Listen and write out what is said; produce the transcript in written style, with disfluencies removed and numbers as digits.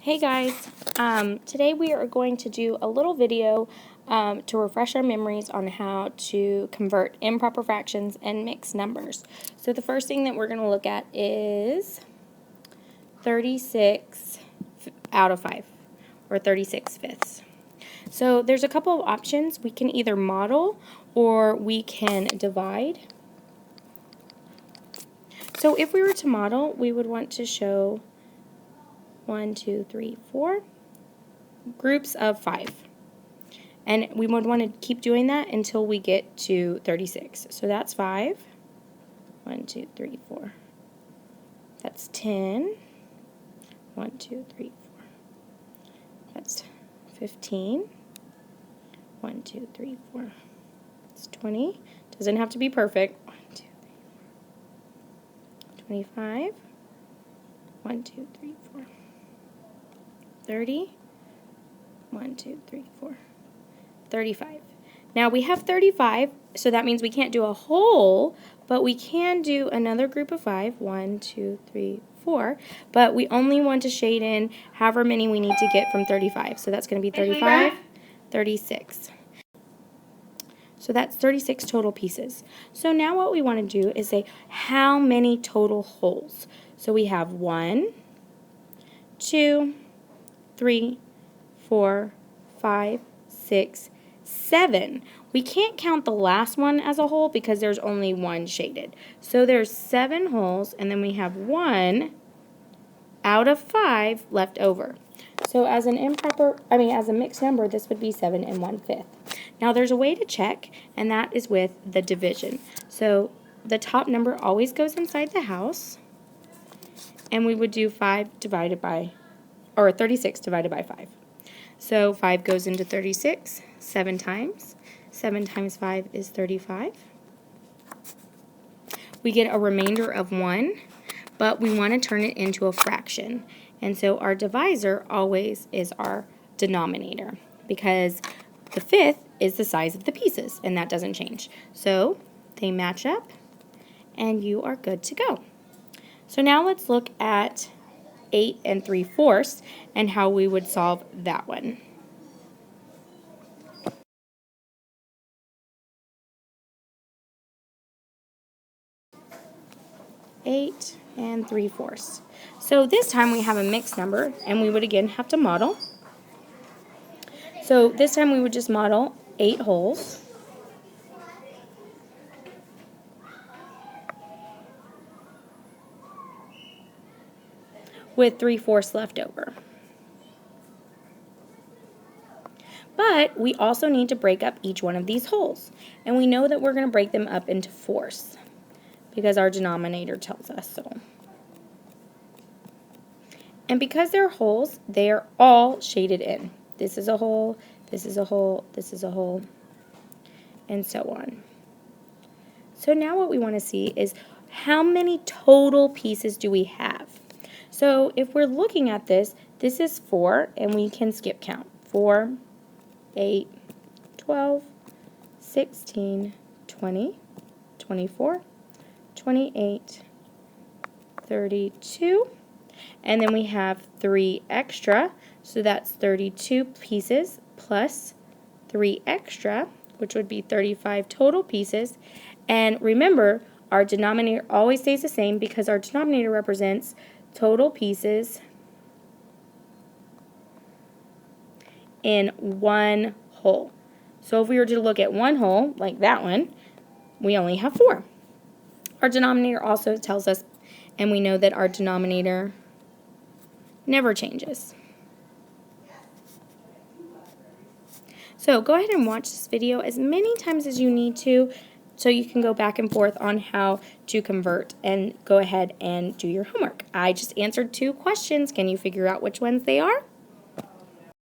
Hey guys, today we are going to do a little video to refresh our memories on how to convert improper fractions and mixed numbers. So the first thing that we're going to look at is 36 out of 5, or 36 fifths. So there's a couple of options. We can either model or we can divide. So if we were to model, we would want to show 1, 2, 3, 4 groups of 5. And we would want to keep doing that until we get to 36. So that's 5. 1, 2, 3, 4. That's 10. 1, 2, 3, 4. That's 15. 1, 2, 3, 4. That's 20. Doesn't have to be perfect. 1, 2, 3, 4. 25. 1, 2, 3, 4. 30. 1, 2, 3, 4. 35. Now we have 35, so that means we can't do a whole, but we can do another group of 5. 1, 2, 3, 4. But we only want to shade in however many we need to get from 35. So that's going to be 35, 36. So that's 36 total pieces. So now what we want to do is say how many total wholes. So we have 1, 2, 3, 4, 5, 6, 7. We can't count the last one as a whole because there's only one shaded. So there's 7 wholes, and then we have 1 out of 5 left over. So as a mixed number, this would be 7 1/5. Now there's a way to check, and that is with the division. So the top number always goes inside the house, and we would do 36 divided by 5. So 5 goes into 36 7 times. 7 times 5 is 35. We get a remainder of 1, but we want to turn it into a fraction. And so our divisor always is our denominator because the fifth is the size of the pieces, and that doesn't change. So they match up, and you are good to go. So now let's look at 8 3/4 and how we would solve that one. 8 3/4. So this time we have a mixed number, and we would again have to model. So this time we would just model 8 wholes. With 3/4 left over. But we also need to break up each one of these wholes. And we know that we're going to break them up into fourths because our denominator tells us so. And because they're wholes, they are all shaded in. This is a whole, this is a whole, this is a whole, and so on. So now what we want to see is how many total pieces do we have? So if we're looking at this, this is 4, and we can skip count. 4, 8, 12, 16, 20, 24, 28, 32, and then we have 3 extra, so that's 32 pieces plus 3 extra, which would be 35 total pieces. And remember, our denominator always stays the same because our denominator represents total pieces in one whole. So if we were to look at one whole, like that one, we only have 4. Our denominator also tells us, and we know that our denominator never changes. So go ahead and watch this video as many times as you need to so you can go back and forth on how to convert, and go ahead and do your homework. I just answered 2 questions. Can you figure out which ones they are?